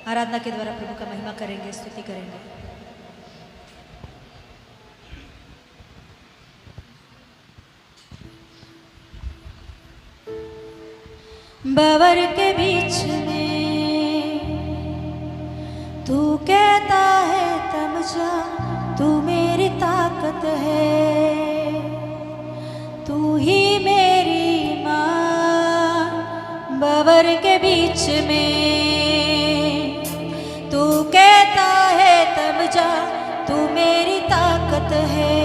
आराधना के द्वारा प्रभु का महिमा करेंगे, स्तुति करेंगे। बवर के बीच में तू कहता है तब जा, तू मेरी ताकत है, तू ही मेरी माँ। बवर के बीच में तू कहता है तब जा, तू मेरी ताकत है,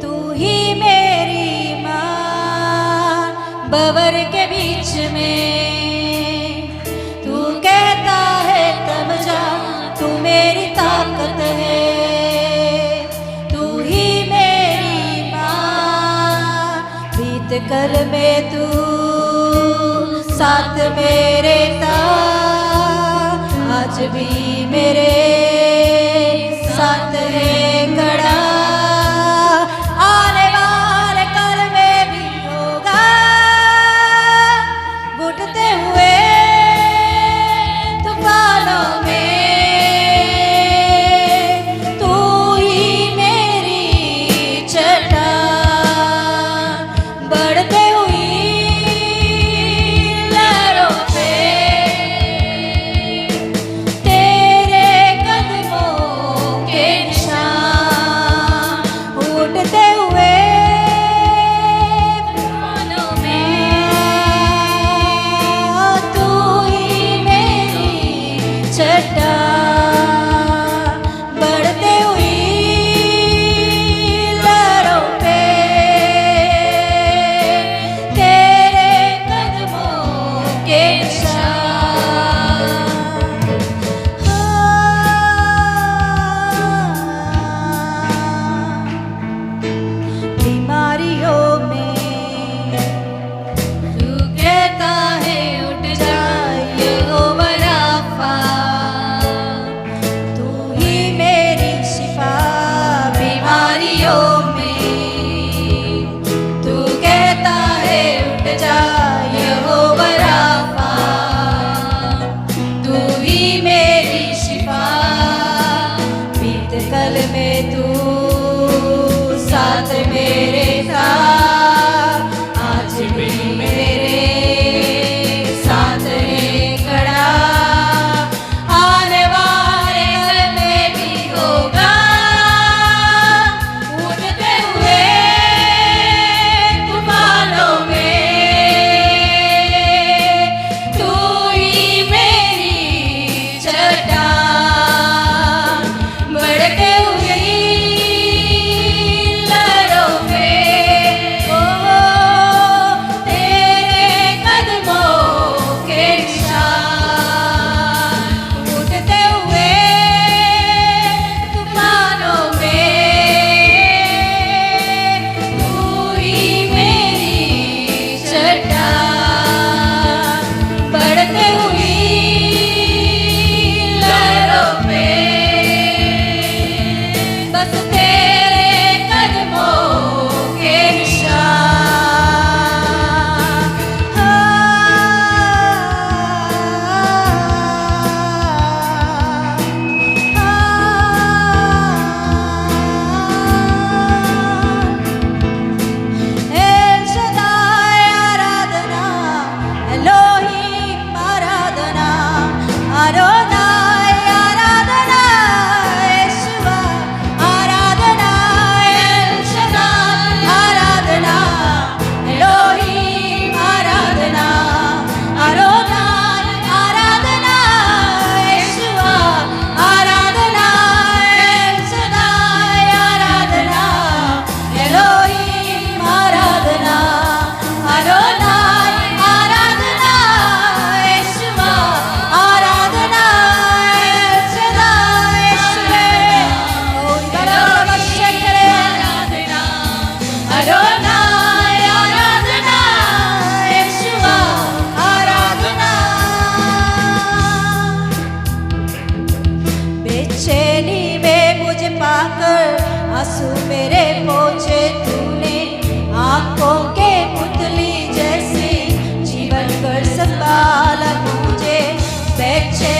तू ही मेरी माँ। बवर के बीच में तू कहता है तब जा, तू मेरी ताकत है, तू ही मेरी माँ। बीत कल में तू साथ मेरे था, आज भी मेरे साथ है खड़ा, आने वाले कल में भी होगा। घुटते हुए तूफानों में तू ही मेरी चट्टान, बढ़ते हुई लहरों पे तेरे कदमों के निशान, उठते हुए तूफानों में तू ही मेरी चट्टान, बढ़ते हुई लहरों पे तेरे कदमों के निशान। बीमारियों में तू कहता है उठ जा, यहोवा राफा, तू ही मेरी शिफा। बीमारियों में तू कहता है उठ जा, यहोवा राफा, तू ही मेरी शिफा। बीत कल में तू साथ मेरे था, आज भी मेरे साथ है खड़ा, आने वाले कल में भी होगा। उठते हुए तूफानों में तू ही मेरी चट्टान, बढ़ते हुए लहरों पे तेरे कदमों के निशान, उठते हुए तूफानों में तू ही मेरी चट्टान, बढ़ते हुई लहरों पे बस तेरे कदमों के निशान। एल शदाई आराधना, एलोहिम आराधना, अरोनाई आराधना, यशवा आराधना। एल शदाई आराधना, एलोहिम आराधना, अरोनाई आराधना, यशवा आराधना। एल शदाई आराधना, एलोहिम आराधना, अरोनाई आराधना, यशवा आराधना। एल शदाई आराधना, अरोनाई आराधना, यशवा आराधना। बेचैनी में मुझे पाकर आंसू मेरे पोंछे तूने, आंखों के पुतली जैसी जीवन कर संभाला मुझे। बेचैनी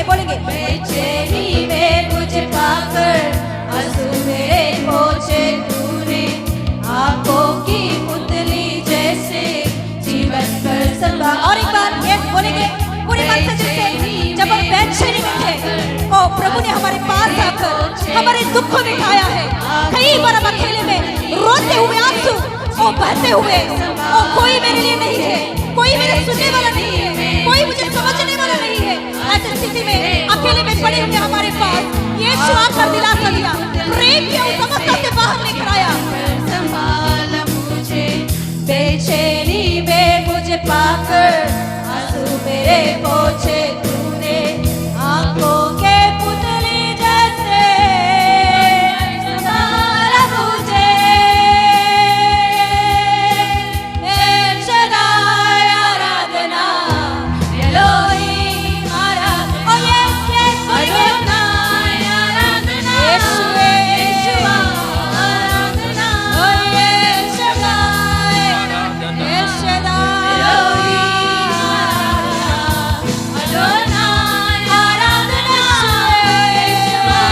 बोलेंगे बेचैनी में मुझे पाकर आंसू मेरे पोंछे तूने, आंखों की पुतली जैसे जीवन पर संभाला। और एक बार ये बोलेंगे पूरे मन से दिल से, जब हम बेचैनी में थे ओ प्रभु ने हमारे पास आकर हमारे दुख को मिटाया है। कई बार हम अकेले में रोते हुए आंसू ओ बहते हुए, ओ कोई मेरे लिए नहीं है, कोई मेरे सुनने वाला नहीं है, कोई मुझे समझने वाला नहीं है। ऐसी स्थिति में अकेले में पड़े हुए हमारे पास यीशु आकर दिलासा दिया, प्रेम के उस अवस्था से बाहर लेकर आया। संभाला मुझे बेचैनी में मुझे पाकर आंसू मेरे पोंछे तूने, आंखों के पुतली जैसे संभाला मुझे। एल शदाई आराधना, एलोहीम आराधना, ओ यस यस अडोनाई आराधना, यीशुवे यीशुआ आराधना, ओ El Shaddai El Shaddai Elohim आराधना, अडोनाई आराधना, यीशुआ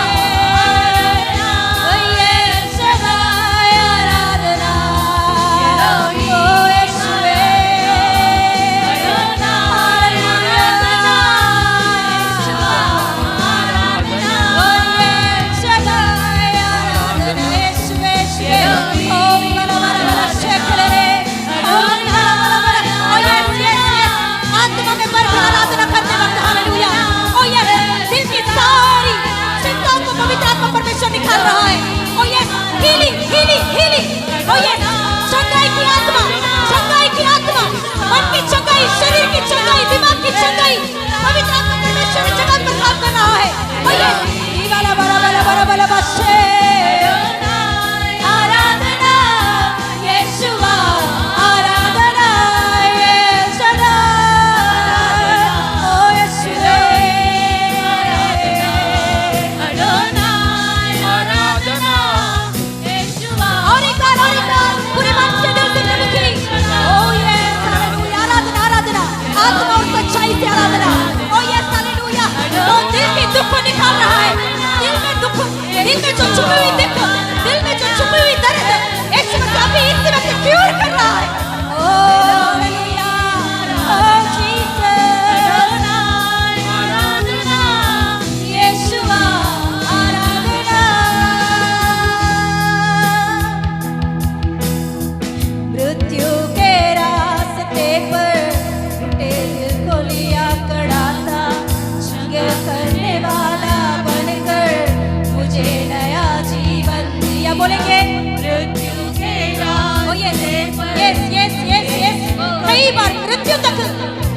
आराधना, ओ एल शदाई आराधना, एलोहीम ओ यीशुवे अडोनाई आराधना, यीशुआ आराधना, ओ एल शदाई आराधना, यीशुवे यीशुवे ओ मला मला मला शेखले रे ओ मला मला ओ यस यस यस आत्मा में भर कर आराधना करते वक्त हालेलुया। ओ यस दिल की सारी चिंताओं को पवित्र आत्मा परमेश्वर निकाल रहा है। ओ यस हीलिंग हीलिंग हीलिंग। ओ यस चंगाई की आत्मा, चंगाई की आत्मा, मन की चंगाई, शरीर की चंगाई, दिमाग की चंगाई, पवित्र आत्मा परमेश्वर की जगह पर काम कर रहा है। ओ यस वाला बड़ा बड़ा बड़ा बड़ा बच्चे आराधना, यीशुआ आराधना एल शदाई ओ यीशुवे अडोनाई आराधना, यीशुआ और एक बार पूरे मन से दिल से प्रभु की ओ यस हालेलुया आराधना आराधना आत्मा और सच्चाई से आराधना। ओ यस हालेलुया वो दिल के दुख को निकाल रहा है, दिल में दुख, दिल में जो छुपी हुई दुख, दिल में जो छुपी हुई दर्द यीशु मसीह अभी इस वक्त क्योर कर रहा है। ओ हालेलुया ओ जीसस आराधना, यीशुआ आराधना। मृत्यु के रास्ते पर टूटे दिल को लिया कड़ा था, जंग करने वाला बनकर मुझे नया जीवन दिया। बोलेंगे मृत्यु के ओ yes yes yes yes yes कई बार मृत्यु तक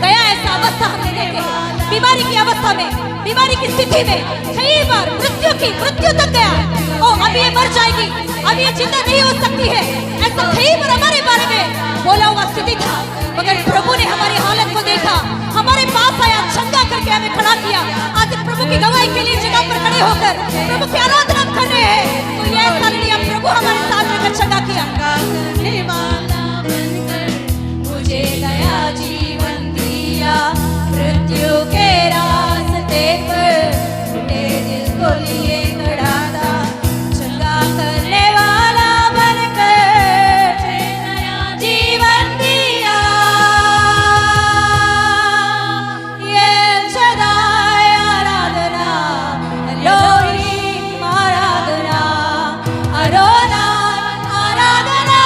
गया ऐसा अवस्था हमने देखे हैं। बीमारी की अवस्था में, बीमारी की स्थिति में कई बार मृत्यु तक गया। ओ अब ये मर जाएगी, अब ये जिंदा नहीं हो सकती है, ऐसा कई बार हमारे बारे में बोला हुआ स्थिति था। मगर प्रभु ने हमारी हालत को देखा, हमारे पास आया, चंगा करके हमें खड़ा किया। आज प्रभु की गवाही के लिए जगह पर खड़े होकर प्रभु की आराधना कर रहे हैं। तो ये हालेलुया प्रभु हमारे साथ रहकर चंगा किया। करने वाला बनकर मुझे नया जीवन दिया। मृत्यु के रास्ते पर टूटे दिल को लिए खड़ा था, चंगा करने वाला बनकर नया जीवन दिया। एल शदाई आराधना, एलोहीम आराधना, अडोनाई आराधना,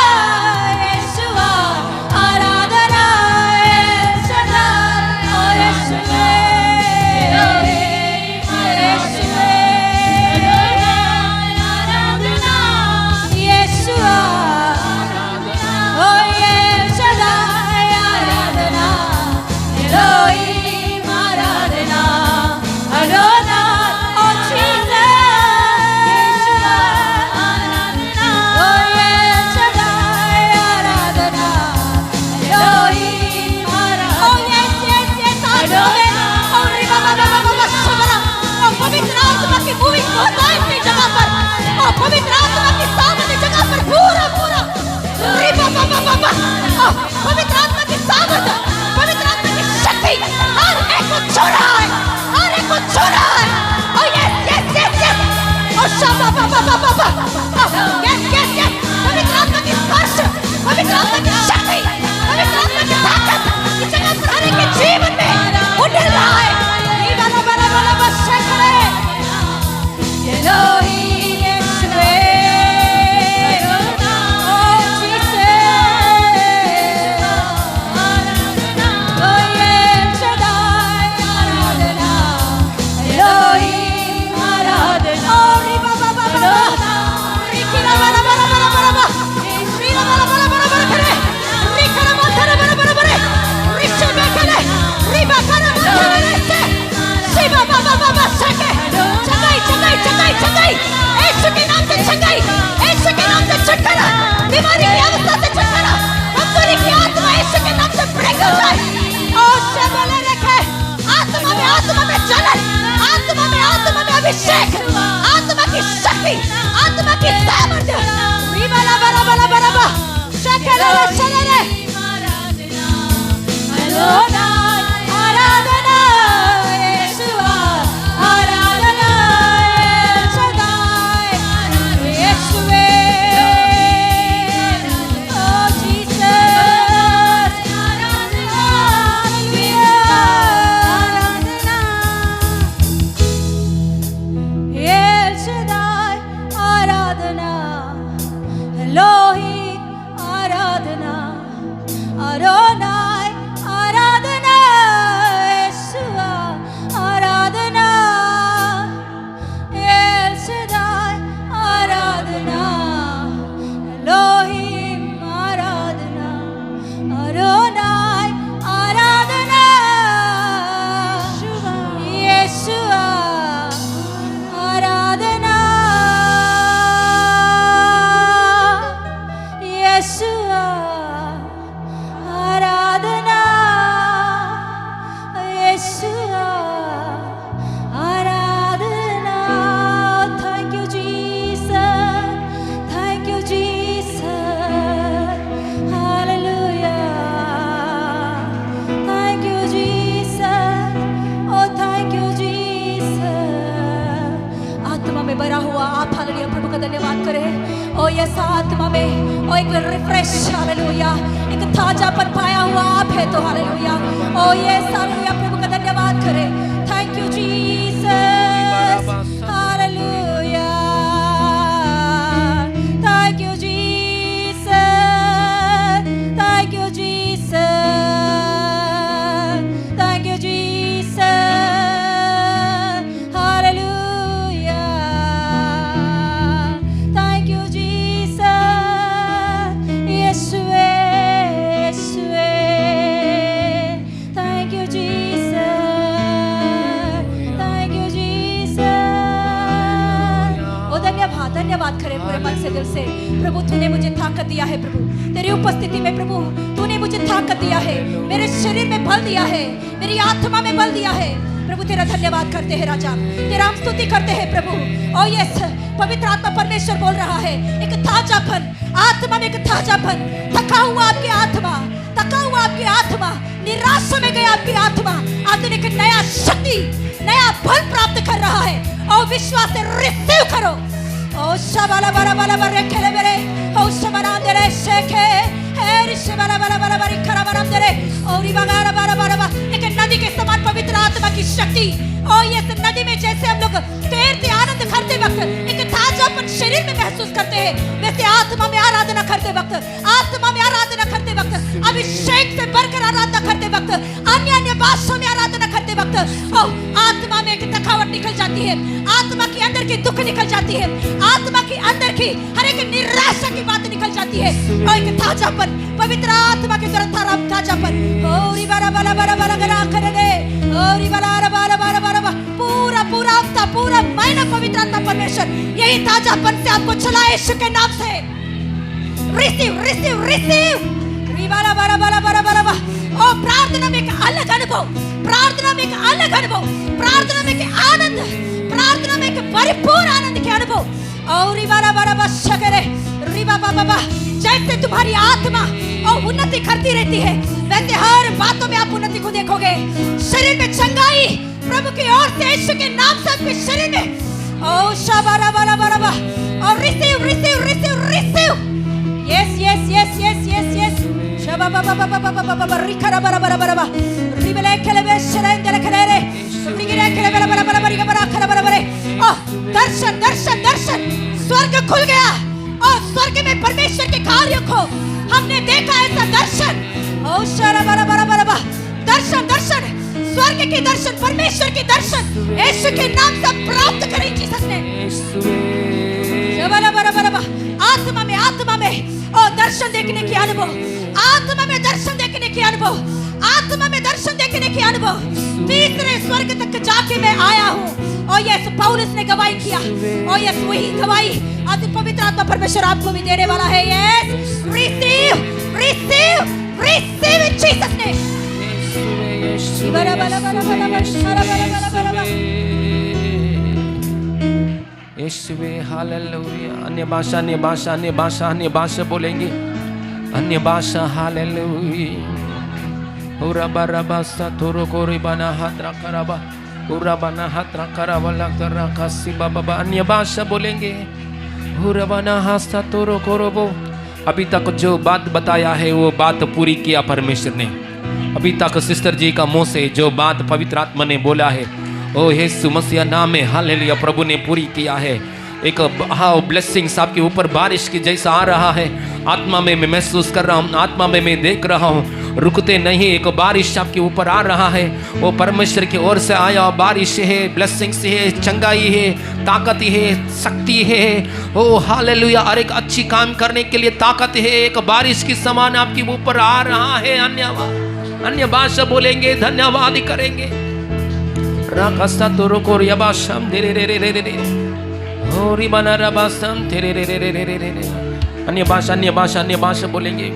ओ यस आत्मा में ओ एक रिफ्रेश हालेलुया एक ताजापन पाया हुआ आप है तो हालेलुया ओ यस हालेलुया प्रभु का धन्यवाद करें thank you Jesus hallelujah thank you Jesus thank you Jesus thank you Jesus hallelujah thank you Jesus यीशुवे यीशुवे thank you Jesus thank you Jesus ओ धन्यवाद करें पूरे मन से दिल से प्रभु तूने मुझे ताकत दिया है प्रभु तेरी उपस्थिति में प्रभु तूने मुझे ताकत दिया है मेरे शरीर में बल दिया है मेरी आत्मा में बल दिया है प्रभु तेरा धन्यवाद करते हैं राजा तेरा हम स्तुति करते हैं प्रभु ओ यस पवित्र आत्मा परमेश्वर बोल रहा है एक ताजापन आत्मा में एक ताजापन थका हुआ आपकी आत्मा निराश में गया आपकी आत्मा आतने एक नया शक्ति नया बल प्राप्त कर रहा है और विश्वास से रिसीव करो ओ शबाला बाला बाला बारे खेले मेरे ओ शबाना तेरे शेखे है रिशबाला बाला बाला बारी खरा बाराम तेरे और इबागारा बारा बारा बा एक नदी के समान पवित्र आत्मा की शक्ति ओ ये नदी में जैसे हम लोग तैरते आनंद करते वक्त एक ताजापन शरीर में महसूस करते हैं वैसे आत्मा में आराधना करते वक्त अभिषेक से बढ़कर आराधना करते वक्त अन्य भाषाओं में आराधना करते वक्त ओ आत्मा में एक थकावट निकल जाती है आत्मा के अंदर की दुख निकल जाती है आत्मा के अंदर की हर एक निराशा की बात निकल जाती है और एक ताजापन पवित्र आत्मा के द्वारा ताजापन ओरी बारा बारा बारा बारा गरा करे दे ओरी बारा बारा बारा बारा पूरा हफ्ता पूरा महीना पवित्र आत्मा परमेश्वर यही ताजापन से आपको चलाए यीशु के नाम से रिसीव रिबाला बारा बारा बारा बारा ओ प्रार्थना में एक अलग अनुभव प्रार्थना में एक आनंद प्रार्थना में एक परिपूर्ण आनंद के अनुभव और रिबाला बारा बारा करे रिबा बाबा बा जैसे तुम्हारी आत्मा और उन्नति करती रहती है वैसे हर बातों में आप उन्नति को देखोगे शरीर में चंगाई प्रभु की ओर से यीशु के नाम से आपके शरीर में ओ शाबारा बारा बारा बा और रिसीव यस शबा बाबा बाबा बाबा बाबा रिखरा बारा बारा बारा बा रिबले खेले शरेंदले खेले रिगिरे खेले बारा बारा बारा बारा बारा खरा बारा बारे ओ दर्शन स्वर्ग खुल गया और स्वर्ग में परमेश्वर के कार्यों को हमने देखा ऐसा दर्शन ओ शरा बारा बारा बारा बा दर्शन स्वर्ग के दर्शन परमेश्वर के दर्शन यीशु के नाम से प्राप्त करें जीसस ने शबाला बारा बारा बा आत्मा में ओ दर्शन देखने की अनुभव आत्मा में दर्शन देखने की अनुभव तीसरे स्वर्ग तक जाके मैं आया हूँ और यस पौलुस ने गवाही किया और यस वही गवाही आज पवित्र आत्मा परमेश्वर आपको भी देने वाला है yes receive in Jesus name यीशुवे हालेलुया अन्य भाषा बोलेंगे अन्य भाषा हालेलुया उरा बराबा सतुरु कोरिबाना हात्रा कराबा उरा बना हात्रा कराबा लगतरा कासी बाबा अन्य भाषा बोलेंगे उरा बना हास्ता तुरु कोरोबो। अभी तक जो बात बताया है वो बात पूरी किया परमेश्वर ने। अभी तक सिस्टर जी का मुंह से जो बात पवित्र आत्मा ने बोला है ओ यीशु मसीह नाम में हालेलुया प्रभु ने पूरी किया है। एक ब्लेसिंग्स आपके ऊपर बारिश की जैसा आ रहा है। आत्मा में मैं महसूस कर रहा हूँ, आत्मा में मैं देख रहा हूँ, रुकते नहीं। एक बारिश आपके ऊपर आ रहा है, वो परमेश्वर की ओर से आया बारिश है, ब्लेसिंग्स है, चंगाई है, ताकत है, शक्ति है। ओ हालेलुया और एक अच्छी काम करने के लिए ताकत है। एक बारिश की समान आपके ऊपर आ रहा है। अन्य भाषा बोलेंगे, धन्यवाद करेंगे। राकस्ता तो रुको यबाशम दे रे रे रे रे रे होरी बना रबासम तेरे रे रे रे रे रे रे। अन्य भाषा बोलेंगे।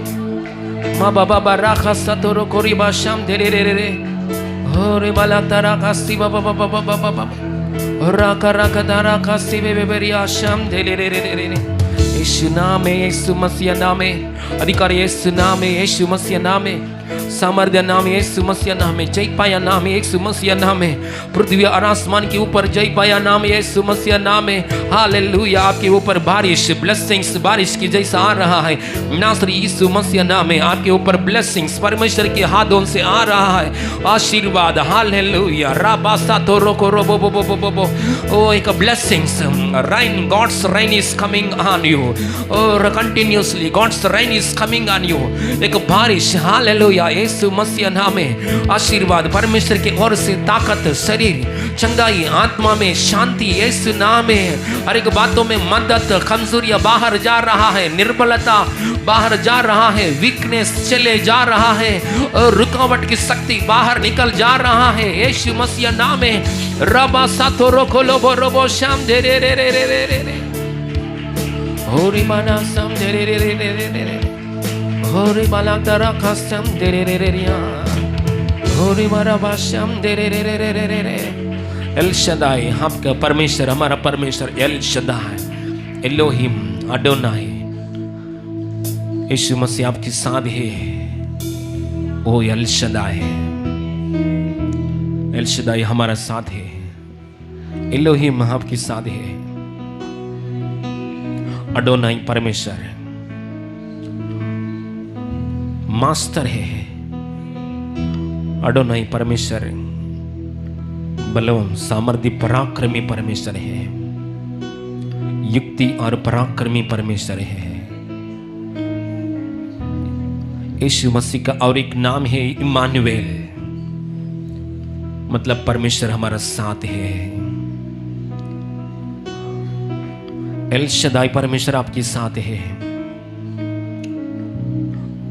माँ बाबा बारा खासा तो रुको रिबाशम दे रे रे रे रे होरी बाला तारा कासी बाबा बाबा बाबा बाबा राका राका तारा कासी बे बेरिया शम दे रे रे रे रे रे। यीशु नाम है, यीशु मसीह नाम है, अधिकार यीशु नाम है, यीशु मसीह नाम है, सामर्थ्य नाम है, यीशु मसीह नाम है, जय पाया नाम है, यीशु मसीह नाम है। पृथ्वी और आसमान के ऊपर जय पाया नाम है, यीशु मसीह नाम है। हालेलुया आपके ऊपर बारिश ब्लेसिंग्स बारिश की जैसा आ रहा है। नासरी यीशु मसीह नाम है, आपके ऊपर ब्लेसिंग्स परमेश्वर के हाथों से आ रहा है, आशीर्वाद। हालेलुया राबासा तो रोको रोबो बो बो बो बो ओ एक blessings rain God's rain is coming on you और continuously God's rain is coming on you. एक बारिश हालेलुया यीशु मसीह नाम में आशीर्वाद परमेश्वर की ओर से ताकत शरीर चंगाई आत्मा में शांति यीशु नाम में। हर एक बातों में मदद कमजोरियां बाहर जा रहा है, निर्बलता बाहर जा रहा है, वीकनेस चले जा रहा है और रुकावट की शक्ति बाहर निकल जा रहा है यीशु मसीह नाम में। रबा सातो रोको लोबो रोबो शाम दे रे रे रे रे रे रे होरी माना सम दे रे रे रे रे रे रे होरी बाला तारा खासम दे रे रे रे रे होरी मारा बाशम दे रे रे रे रे रे रे रे। एल शदाई आपका परमेश्वर हमारा परमेश्वर एल शदाई एलोहिम अडोनाई यीशु मसीह आपकी साथ है। ओ एल शदाई एल शदाई हमारा साथ है। एलोहिम आपकी साथ है। अडोनाई परमेश्वर मास्टर है। अडोनाई परमेश्वर बलवान सामर्थ्य पराक्रमी परमेश्वर है, युक्ति और पराक्रमी परमेश्वर है। यीशु मसीह का और एक नाम है इम्मानुएल, मतलब परमेश्वर हमारा साथ है। एल शदाई परमेश्वर आपके साथ है।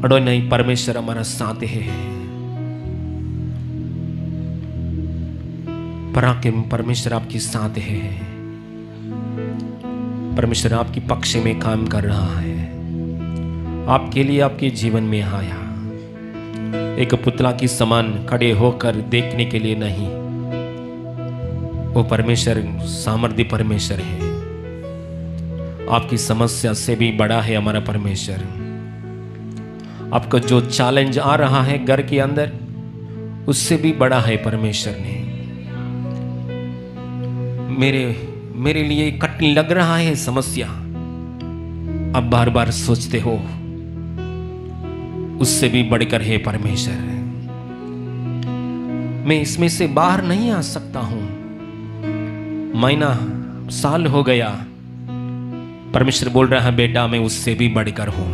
अडोनाई परमेश्वर हमारा साथ है। पराक्रम परमेश्वर आपके साथ है। परमेश्वर आपके पक्ष में काम कर रहा है, आपके लिए आपके जीवन में आया। एक पुतला की समान खड़े होकर देखने के लिए नहीं, वो परमेश्वर सामर्थ्य परमेश्वर है। आपकी समस्या से भी बड़ा है हमारा परमेश्वर। आपका जो चैलेंज आ रहा है घर के अंदर, उससे भी बड़ा है परमेश्वर ने। मेरे लिए कठिन लग रहा है समस्या, अब बार बार सोचते हो, उससे भी बढ़कर है परमेश्वर। मैं इसमें से बाहर नहीं आ सकता हूं, महीना साल हो गया। परमेश्वर बोल रहा है बेटा मैं उससे भी बढ़कर हूं,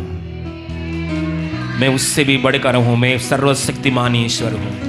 मैं उससे भी बढ़कर हूं, मैं सर्वशक्तिमान ईश्वर हूं।